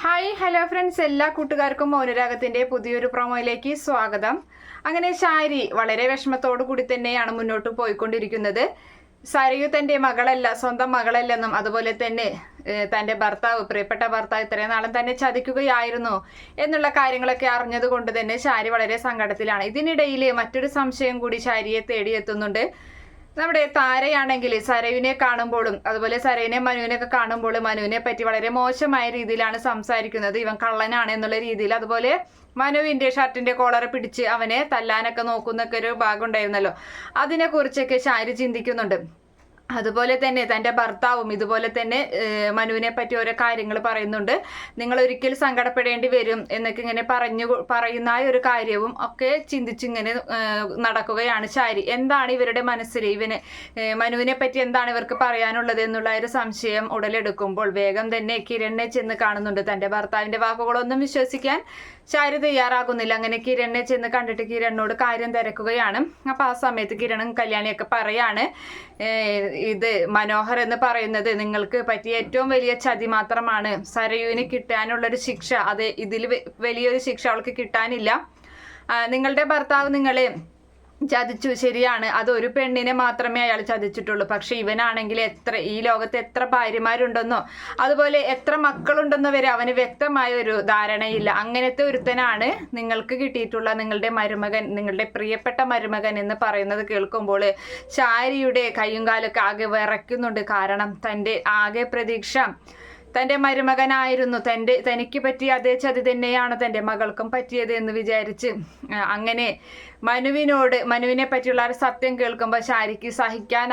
Hi hello friends, എല്ലാ കൂട്ടുകാർക്കും മൗനരാഗത്തിന്റെ പുതിയൊരു പ്രൊമോയിലേക്ക് സ്വാഗതം. അങ്ങനെ ശാരി വളരെ വിഷമത്തോടു കൂടി തന്നെയാണ് മുന്നോട്ട് പോയിക്കൊണ്ടിരിക്കുന്നത്. സരയു തന്റെ മകളല്ല, സ്വന്തം മകളല്ലെന്നും അതുപോലെ തന്നെ തന്റെ ഭർത്താവ്, പ്രിയപ്പെട്ട ഭർത്താവ് ഇത്രയും നാളും തന്നെ ചതിക്കുകയായിരുന്നു എന്നുള്ള കാര്യങ്ങളൊക്കെ അറിഞ്ഞത് കൊണ്ട് തന്നെ ശാരി വളരെ സങ്കടത്തിലാണ്. ഇതിനിടയിൽ മറ്റൊരു സംശയം കൂടി ശാരിയെ തേടിയെത്തുന്നുണ്ട്. നമ്മുടെ താരയാണെങ്കിൽ സരയുവിനെ കാണുമ്പോഴും അതുപോലെ സരയുനെ മനുവിനെയൊക്കെ കാണുമ്പോൾ മനുവിനെ പറ്റി വളരെ മോശമായ രീതിയിലാണ് സംസാരിക്കുന്നത്. ഇവൻ കള്ളനാണ് എന്നുള്ള രീതിയിൽ. അതുപോലെ മനുവിന്റെ ഷർട്ടിന്റെ കോളറ് പിടിച്ച് അവനെ തല്ലാനൊക്കെ നോക്കുന്നൊക്കെ ഒരു ഭാഗം ഉണ്ടായിരുന്നല്ലോ. അതിനെക്കുറിച്ചൊക്കെ ശാരി ചിന്തിക്കുന്നുണ്ട്. അതുപോലെ തന്നെ തൻ്റെ ഭർത്താവും ഇതുപോലെ തന്നെ മനുവിനെ പറ്റി ഓരോ കാര്യങ്ങൾ പറയുന്നുണ്ട്. നിങ്ങൾ ഒരിക്കൽ സങ്കടപ്പെടേണ്ടി വരും എന്നൊക്കെ ഇങ്ങനെ പറയുന്ന ഒരു കാര്യവും ഒക്കെ ചിന്തിച്ചിങ്ങനെ നടക്കുകയാണ് ശാരി. എന്താണ് ഇവരുടെ മനസ്സിൽ മനുവിനെ പറ്റി എന്താണ് ഇവർക്ക് പറയാനുള്ളത് എന്നുള്ള ഒരു സംശയം ഉടലെടുക്കുമ്പോൾ വേഗം തന്നെ കിരണിനെ ചെന്ന് കാണുന്നുണ്ട്. തൻ്റെ ഭർത്താവിൻ്റെ വാക്കുകളൊന്നും വിശ്വസിക്കാൻ ശാരി തയ്യാറാകുന്നില്ല. അങ്ങനെ കിരണിനെ ചെന്ന് കണ്ടിട്ട് കിരണിനോട് കാര്യം തിരക്കുകയാണ്. അപ്പം ആ സമയത്ത് കിരണും കല്യാണിയൊക്കെ പറയാണ്, ഇത് മനോഹർ എന്ന് പറയുന്നത് നിങ്ങൾക്ക് പറ്റിയ ഏറ്റവും വലിയ ചതി മാത്രമാണ്. സരയുവിന് കിട്ടാനുള്ളൊരു ശിക്ഷ, അത് ഇതിൽ വലിയൊരു ശിക്ഷ അവൾക്ക് കിട്ടാനില്ല. നിങ്ങളുടെ ഭർത്താവ് നിങ്ങളെ ചതിച്ചു, ശരിയാണ്. അത് ഒരു പെണ്ണിനെ മാത്രമേ അയാൾ ചതിച്ചിട്ടുള്ളൂ. പക്ഷെ ഇവനാണെങ്കിൽ ഈ ലോകത്ത് എത്ര ഭാര്യമാരുണ്ടെന്നോ അതുപോലെ എത്ര മക്കളുണ്ടെന്നോ വരെ അവന് വ്യക്തമായ ഒരു ധാരണയില്ല. അങ്ങനത്തെ ഒരുത്തനാണ് നിങ്ങൾക്ക് കിട്ടിയിട്ടുള്ള നിങ്ങളുടെ മരുമകൻ, നിങ്ങളുടെ പ്രിയപ്പെട്ട മരുമകൻ എന്ന് പറയുന്നത് കേൾക്കുമ്പോൾ ശാരിയുടെ കയ്യും കാലൊക്കെ ആകെ വിറയ്ക്കുന്നുണ്ട്. കാരണം തൻ്റെ ആകെ പ്രതീക്ഷ തൻ്റെ മരുമകനായിരുന്നു. തനിക്ക് പറ്റിയ അതേ ചതി തന്നെയാണ് തൻ്റെ മകൾക്കും പറ്റിയത് എന്ന് വിചാരിച്ച് അങ്ങനെ മനുവിനെ പറ്റിയുള്ള ഒരു സത്യം കേൾക്കുമ്പോൾ ശാരിക്ക് സഹിക്കാൻ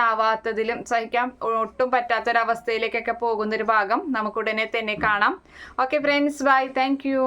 ഒട്ടും പറ്റാത്തൊരവസ്ഥയിലേക്കൊക്കെ പോകുന്നൊരു ഭാഗം നമുക്കുടനെ തന്നെ കാണാം. Okay friends, bye, thank U.